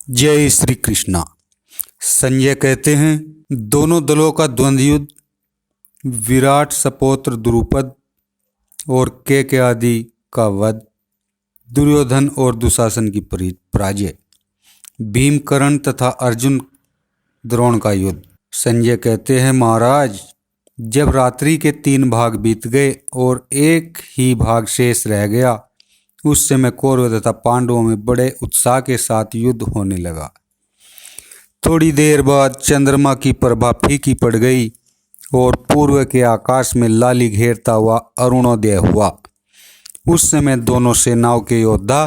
जय श्री कृष्णा। संजय कहते हैं, दोनों दलों का द्वंद्व युद्ध, विराट सपौत्र द्रुपद और के आदि का वध, दुर्योधन और दुशासन की पराजय, भीम कर्ण तथा अर्जुन द्रोण का युद्ध। संजय कहते हैं, महाराज, जब रात्रि के 3 भाग बीत गए और एक ही भाग शेष रह गया, उस समय कौरव तथा पांडवों में बड़े उत्साह के साथ युद्ध होने लगा। थोड़ी देर बाद चंद्रमा की प्रभा फीकी पड़ गई और पूर्व के आकाश में लाली घेरता हुआ अरुणोदय हुआ। उस समय दोनों सेनाओं के योद्धा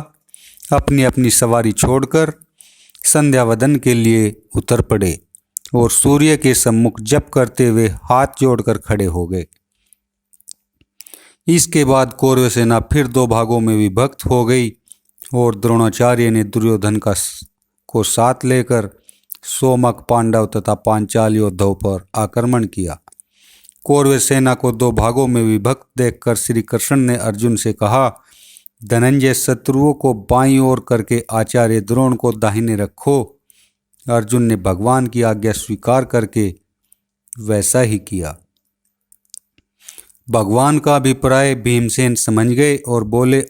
अपनी अपनी सवारी छोड़कर संध्यावदन के लिए उतर पड़े और सूर्य के सम्मुख जप करते हुए हाथ जोड़कर खड़े हो गए। इसके बाद कौरव सेना फिर 2 भागों में विभक्त हो गई और द्रोणाचार्य ने दुर्योधन को साथ लेकर सोमक, पांडव तथा पांचाल योद्धाओं पर आक्रमण किया। कौरव सेना को 2 भागों में विभक्त देखकर श्री कृष्ण ने अर्जुन से कहा, धनंजय, शत्रुओं को बाईं ओर करके आचार्य द्रोण को दाहिने रखो। अर्जुन ने भगवान की आज्ञा स्वीकार करके वैसा ही किया। भगवान का अभिप्राय भीमसेन समझ गए और बोले,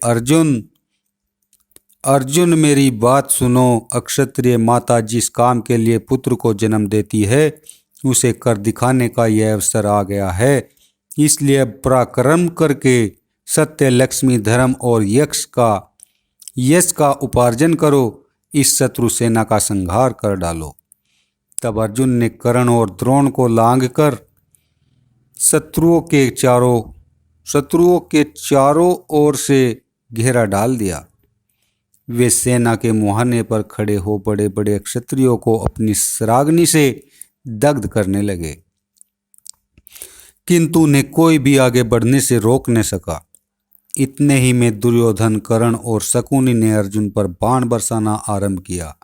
अर्जुन मेरी बात सुनो। अक्षत्रिय माता जिस काम के लिए पुत्र को जन्म देती है, उसे कर दिखाने का यह अवसर आ गया है। इसलिए पराक्रम करके सत्य, लक्ष्मी, धर्म और यश का उपार्जन करो। इस शत्रु सेना का संहार कर डालो। तब अर्जुन ने कर्ण और द्रोण को लांघ कर शत्रुओं के चारों ओर से घेरा डाल दिया। वे सेना के मुहाने पर खड़े हो बड़े बड़े क्षत्रियों को अपनी सराग्नि से दग्ध करने लगे, किंतु उन्हें कोई भी आगे बढ़ने से रोक न सका। इतने ही में दुर्योधन, कर्ण और शकुनि ने अर्जुन पर बाण बरसाना आरंभ किया,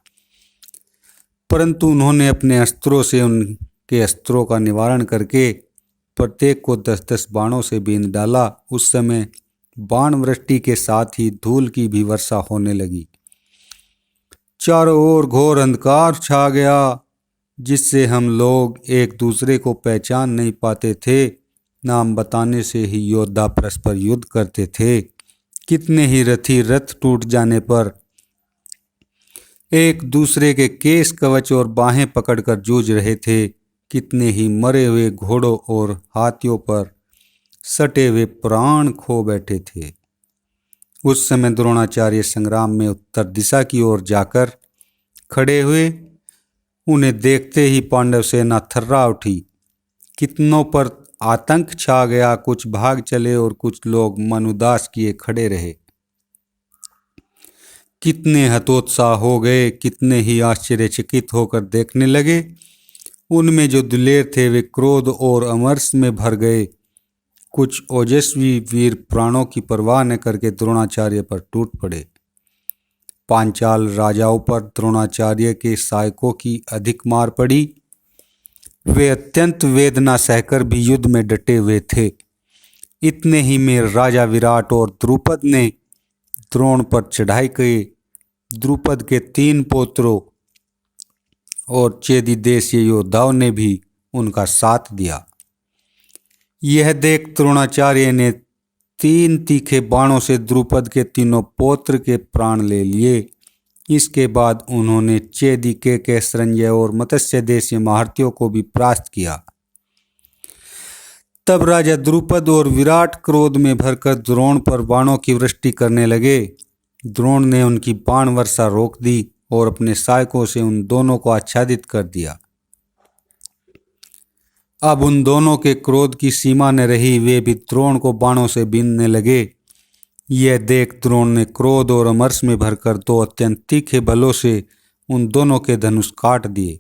परंतु उन्होंने अपने अस्त्रों से उनके अस्त्रों का निवारण करके प्रत्येक को 10-10 बाणों से बींध डाला। उस समय बाण वृष्टि के साथ ही धूल की भी वर्षा होने लगी। चारों ओर घोर अंधकार छा गया, जिससे हम लोग एक दूसरे को पहचान नहीं पाते थे। नाम बताने से ही योद्धा परस्पर युद्ध करते थे। कितने ही रथी रथ टूट जाने पर एक दूसरे के केस, कवच और बाहें पकड़कर जूझ रहे थे। कितने ही मरे हुए घोड़ों और हाथियों पर सटे हुए प्राण खो बैठे थे। उस समय द्रोणाचार्य संग्राम में उत्तर दिशा की ओर जाकर खड़े हुए। उन्हें देखते ही पांडव सेना थर्रा उठी। कितनों पर आतंक छा गया। कुछ भाग चले और कुछ लोग मन उदास किए खड़े रहे। कितने हतोत्साह हो गए, कितने ही आश्चर्यचकित होकर देखने लगे। उनमें जो दिलेर थे वे क्रोध और अमर्ष में भर गए। कुछ ओजस्वी वीर प्राणों की परवाह न करके द्रोणाचार्य पर टूट पड़े। पांचाल राजाओं पर द्रोणाचार्य के सहायकों की अधिक मार पड़ी। वे अत्यंत वेदना सहकर भी युद्ध में डटे हुए थे। इतने ही में राजा विराट और द्रुपद ने द्रोण पर चढ़ाई की। द्रुपद के 3 पुत्रों और चेदी देशीय योद्धाओं ने भी उनका साथ दिया। यह देख द्रोणाचार्य ने 3 तीखे बाणों से द्रुपद के 3 पौत्र के प्राण ले लिए। इसके बाद उन्होंने चेदी के संजय और मत्स्य देशीय महारथियों को भी परास्त किया। तब राजा द्रुपद और विराट क्रोध में भरकर द्रोण पर बाणों की वृष्टि करने लगे। द्रोण ने उनकी बाण वर्षा रोक दी और अपने सहायकों से उन दोनों को आच्छादित कर दिया। अब उन दोनों के क्रोध की सीमा न रही। वे भी द्रोण को बाणों से बीनने लगे। यह देख द्रोण ने क्रोध और अमर्ष में भरकर 2 अत्यंत तीखे बलों से उन दोनों के धनुष काट दिए।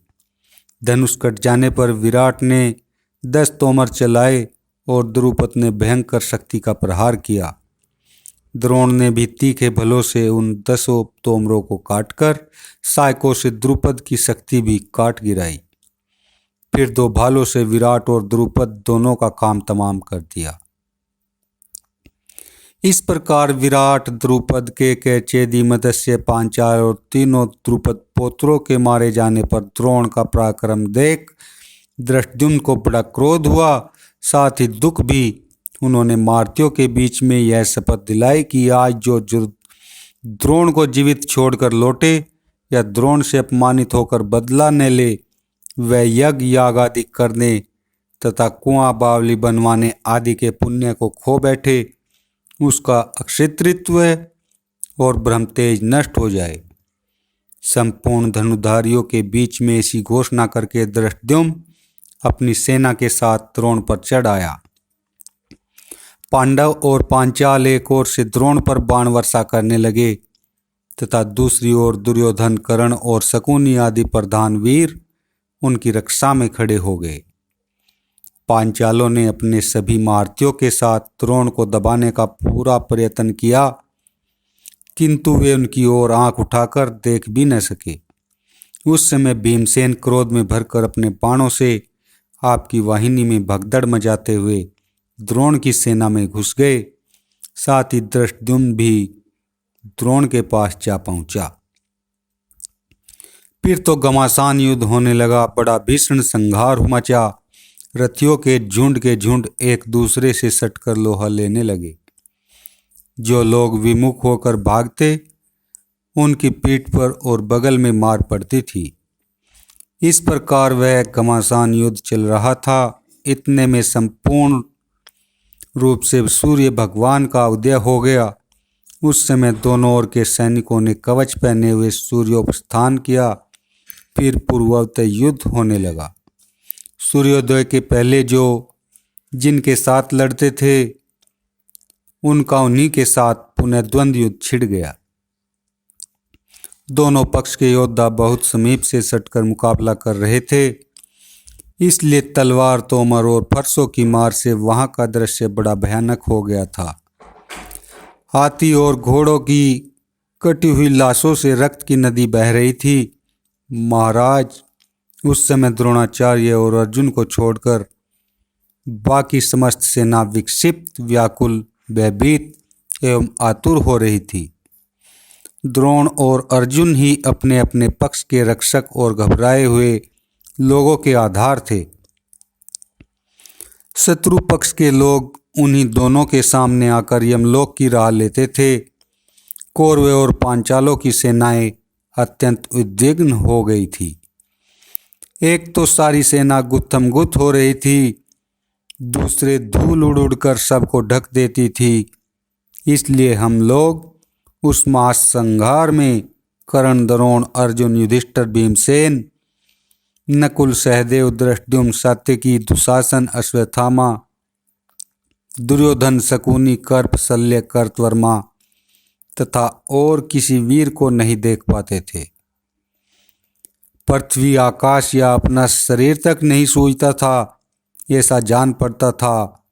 धनुष कट जाने पर विराट ने 10 तोमर चलाए और द्रुपद ने भयंकर शक्ति का प्रहार किया। द्रोण ने भी तीखे भलों से उन 10 तोमरों को काटकर सहायकों से द्रुपद की शक्ति भी काट गिराई। फिर 2 भालों से विराट और द्रुपद दोनों का काम तमाम कर दिया। इस प्रकार विराट, द्रुपद, के चेदी, मत्स्य, पांचाल और तीनों द्रुपद पोत्रों के मारे जाने पर द्रोण का पराक्रम देख धृष्टद्युम्न को बड़ा क्रोध हुआ, साथ ही दुख भी। उन्होंने मार्तियों के बीच में यह शपथ दिलाई कि आज जो द्रोण को जीवित छोड़कर लौटे या द्रोण से अपमानित होकर बदला न ले, वह यज्ञ याग आदि करने तथा कुआं बावली बनवाने आदि के पुण्य को खो बैठे, उसका अक्षित्रित्व और ब्रह्मतेज नष्ट हो जाए। संपूर्ण धनुधारियों के बीच में ऐसी घोषणा करके धृष्टद्युम्न अपनी सेना के साथ द्रोण पर चढ़ आया। पांडव और पांचाल एक ओर से द्रोण पर बाण वर्षा करने लगे तथा दूसरी ओर दुर्योधन, कर्ण और शकुनी आदि प्रधान वीर उनकी रक्षा में खड़े हो गए। पांचालों ने अपने सभी महारथियों के साथ द्रोण को दबाने का पूरा प्रयत्न किया, किंतु वे उनकी ओर आंख उठाकर देख भी न सके। उस समय भीमसेन क्रोध में भरकर अपने बाणों से आपकी वाहिनी में भगदड़ मचाते हुए द्रोण की सेना में घुस गए। साथ ही धृष्टद्युम्न भी द्रोण के पास जा पहुंचा। फिर तो घमासान युद्ध होने लगा। बड़ा भीषण संहार मचा। रथियों के झुंड एक दूसरे से सटकर लोहा लेने लगे। जो लोग विमुख होकर भागते, उनकी पीठ पर और बगल में मार पड़ती थी। इस प्रकार वह घमासान युद्ध चल रहा था। इतने में संपूर्ण रूप से सूर्य भगवान का उदय हो गया। उस समय दोनों ओर के सैनिकों ने कवच पहने हुए सूर्योपस्थान किया। फिर पूर्ववत युद्ध होने लगा। सूर्योदय के पहले जिनके साथ लड़ते थे, उनका उन्हीं के साथ पुनः द्वंद्व युद्ध छिड़ गया। दोनों पक्ष के योद्धा बहुत समीप से सटकर मुकाबला कर रहे थे, इसलिए तलवार, तोमर और फरसों की मार से वहां का दृश्य बड़ा भयानक हो गया था। हाथी और घोड़ों की कटी हुई लाशों से रक्त की नदी बह रही थी। महाराज, उस समय द्रोणाचार्य और अर्जुन को छोड़कर बाकी समस्त सेना विक्षिप्त, व्याकुल, भयभीत एवं आतुर हो रही थी। द्रोण और अर्जुन ही अपने अपने पक्ष के रक्षक और घबराए हुए लोगों के आधार थे। शत्रु पक्ष के लोग उन्हीं दोनों के सामने आकर यमलोक की राह लेते थे। कौरवों और पांचालों की सेनाएं अत्यंत उद्विग्न हो गई थी। एक तो सारी सेना गुत्थमगुत्थ हो रही थी, दूसरे धूल उड़ उड़कर सबको ढक देती थी। इसलिए हम लोग उस महासंहार में कर्ण, द्रोण, अर्जुन, युधिष्ठिर, भीमसेन, नकुल, सहदेव, धृष्टद्युम्न, सात्यकी, दुशासन, अश्वत्थामा, दुर्योधन, शकुनी, कर्प, शल्य, कर्तवर्मा तथा और किसी वीर को नहीं देख पाते थे। पृथ्वी, आकाश या अपना शरीर तक नहीं सूझता था, ऐसा जान पड़ता था।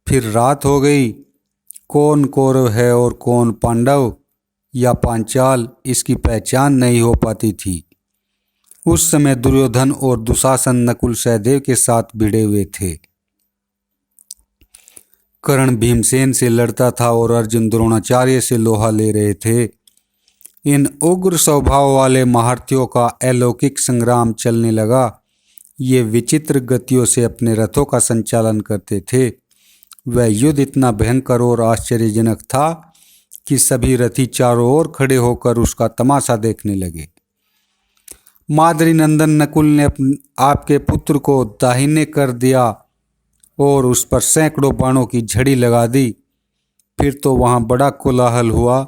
फिर रात हो गई। कौन कौरव है और कौन पांडव या पांचाल, इसकी पहचान नहीं हो पाती थी। उस समय दुर्योधन और दुशासन नकुल, सहदेव के साथ भिड़े हुए थे। कर्ण भीमसेन से लड़ता था और अर्जुन द्रोणाचार्य से लोहा ले रहे थे। इन उग्र स्वभाव वाले महारथियों का अलौकिक संग्राम चलने लगा। ये विचित्र गतियों से अपने रथों का संचालन करते थे। वह युद्ध इतना भयंकर और आश्चर्यजनक था कि सभी रथी चारों ओर खड़े होकर उसका तमाशा देखने लगे। माद्री नंदन नकुल ने आपके पुत्र को दाहिने कर दिया और उस पर सैकड़ों बाणों की झड़ी लगा दी। फिर तो वहां बड़ा कोलाहल हुआ।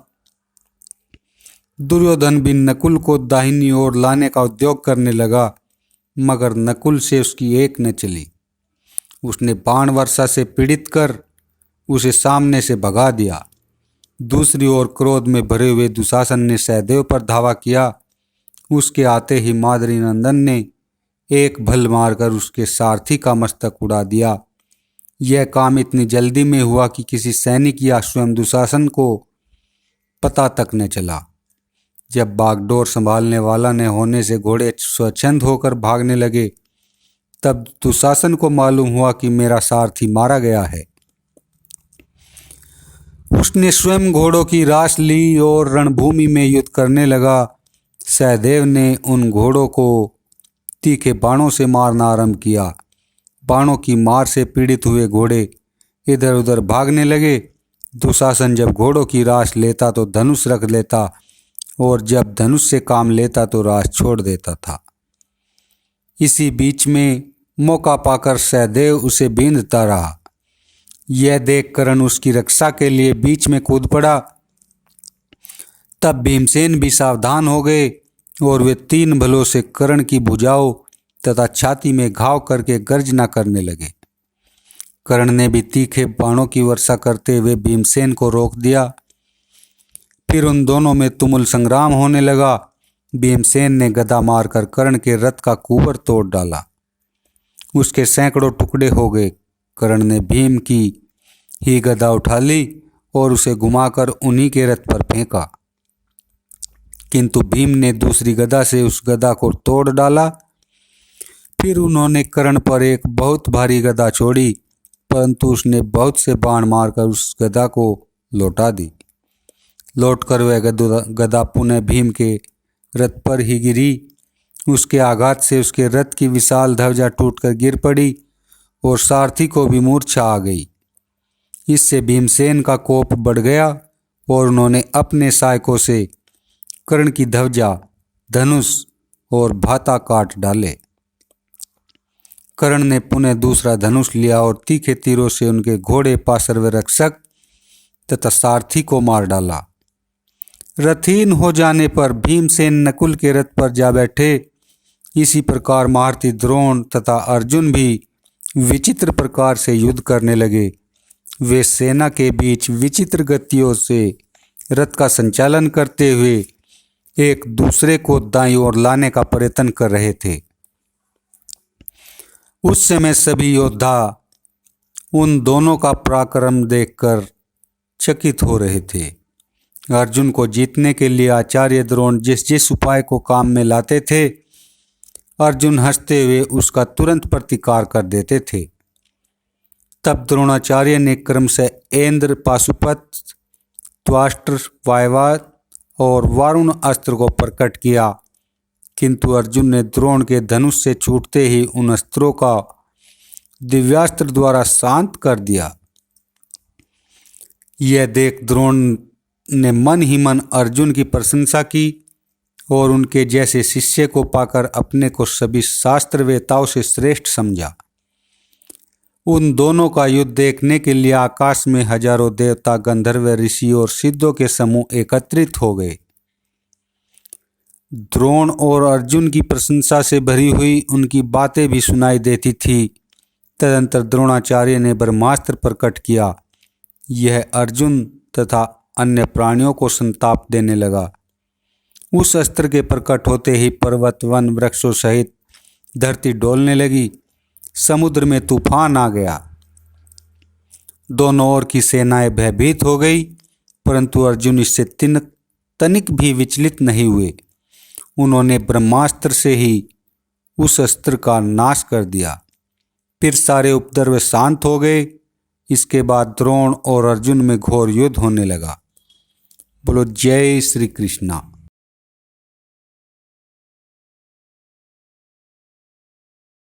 दुर्योधन भी नकुल को दाहिनी ओर लाने का उद्योग करने लगा, मगर नकुल से उसकी एक न चली। उसने बाण वर्षा से पीड़ित कर उसे सामने से भगा दिया। दूसरी ओर क्रोध में भरे हुए दुशासन ने सहदेव पर धावा किया। उसके आते ही माद्री नंदन ने एक भल मारकर उसके सारथी का मस्तक उड़ा दिया। यह काम इतनी जल्दी में हुआ कि किसी सैनिक या स्वयं दुशासन को पता तक न चला। जब बागडोर संभालने वाला न होने से घोड़े स्वच्छंद होकर भागने लगे, तब दुशासन को मालूम हुआ कि मेरा सारथी मारा गया है। उसने स्वयं घोड़ों की रास ली और रणभूमि में युद्ध करने लगा। सहदेव ने उन घोड़ों को तीखे बाणों से मारना आरंभ किया। बाणों की मार से पीड़ित हुए घोड़े इधर उधर भागने लगे। दुशासन जब घोड़ों की रास लेता तो धनुष रख लेता और जब धनुष से काम लेता तो रास छोड़ देता था। इसी बीच में मौका पाकर सहदेव उसे बींधता रहा। यह देख कर्ण उसकी रक्षा के लिए बीच में कूद पड़ा। तब भीमसेन भी सावधान हो गए और वे तीन भलों से कर्ण की भुजाओं तथा छाती में घाव करके गर्जना करने लगे। कर्ण ने भी तीखे बाणों की वर्षा करते हुए भीमसेन को रोक दिया। फिर उन दोनों में तुमुल संग्राम होने लगा। भीमसेन ने गदा मारकर कर्ण के रथ का कुबर तोड़ डाला। उसके सैकड़ों टुकड़े हो गए। कर्ण ने भीम की ही गदा उठा ली और उसे घुमाकर उन्हीं के रथ पर फेंका, किंतु भीम ने दूसरी गदा से उस गदा को तोड़ डाला। फिर उन्होंने कर्ण पर एक बहुत भारी गदा छोड़ी, परंतु उसने बहुत से बाण मारकर उस गदा को लौटा दी। लौटकर वह गदा पुनः भीम के रथ पर ही गिरी। उसके आघात से उसके रथ की विशाल ध्वजा टूटकर गिर पड़ी और सारथी को भी मूर्छा आ गई। इससे भीमसेन का कोप बढ़ गया और उन्होंने अपने सहायकों से कर्ण की ध्वजा, धनुष और भाता काट डाले। कर्ण ने पुनः दूसरा धनुष लिया और तीखे तीरों से उनके घोड़े, पार्श्व रक्षक तथा सारथी को मार डाला। रथहीन हो जाने पर भीमसेन नकुल के रथ पर जा बैठे। इसी प्रकार महारथी द्रोण तथा अर्जुन भी विचित्र प्रकार से युद्ध करने लगे। वे सेना के बीच विचित्र गतियों से रथ का संचालन करते हुए एक दूसरे को दाईं ओर लाने का प्रयत्न कर रहे थे। उस समय सभी योद्धा उन दोनों का पराक्रम देखकर चकित हो रहे थे। अर्जुन को जीतने के लिए आचार्य द्रोण जिस जिस उपाय को काम में लाते थे, अर्जुन हंसते हुए उसका तुरंत प्रतिकार कर देते थे। तब द्रोणाचार्य ने क्रमशः इंद्र, पाशुपत, त्वष्ट्र, वायवाद और वारुण अस्त्र को प्रकट किया, किंतु अर्जुन ने द्रोण के धनुष से छूटते ही उन अस्त्रों का दिव्यास्त्र द्वारा शांत कर दिया। यह देख द्रोण ने मन ही मन अर्जुन की प्रशंसा की और उनके जैसे शिष्य को पाकर अपने को सभी शास्त्र वेताओं से श्रेष्ठ समझा। उन दोनों का युद्ध देखने के लिए आकाश में हजारों देवता, गंधर्व, ऋषि और सिद्धों के समूह एकत्रित हो गए। द्रोण और अर्जुन की प्रशंसा से भरी हुई उनकी बातें भी सुनाई देती थी। तदंतर द्रोणाचार्य ने ब्रह्मास्त्र प्रकट किया। यह अर्जुन तथा अन्य प्राणियों को संताप देने लगा। उस अस्त्र के प्रकट होते ही पर्वत, वन, वृक्षों सहित धरती डोलने लगी। समुद्र में तूफान आ गया। दोनों ओर की सेनाएं भयभीत हो गई, परंतु अर्जुन इससे तनिक भी विचलित नहीं हुए। उन्होंने ब्रह्मास्त्र से ही उस अस्त्र का नाश कर दिया। फिर सारे उपद्रव शांत हो गए। इसके बाद द्रोण और अर्जुन में घोर युद्ध होने लगा। बोलो जय श्री कृष्णा।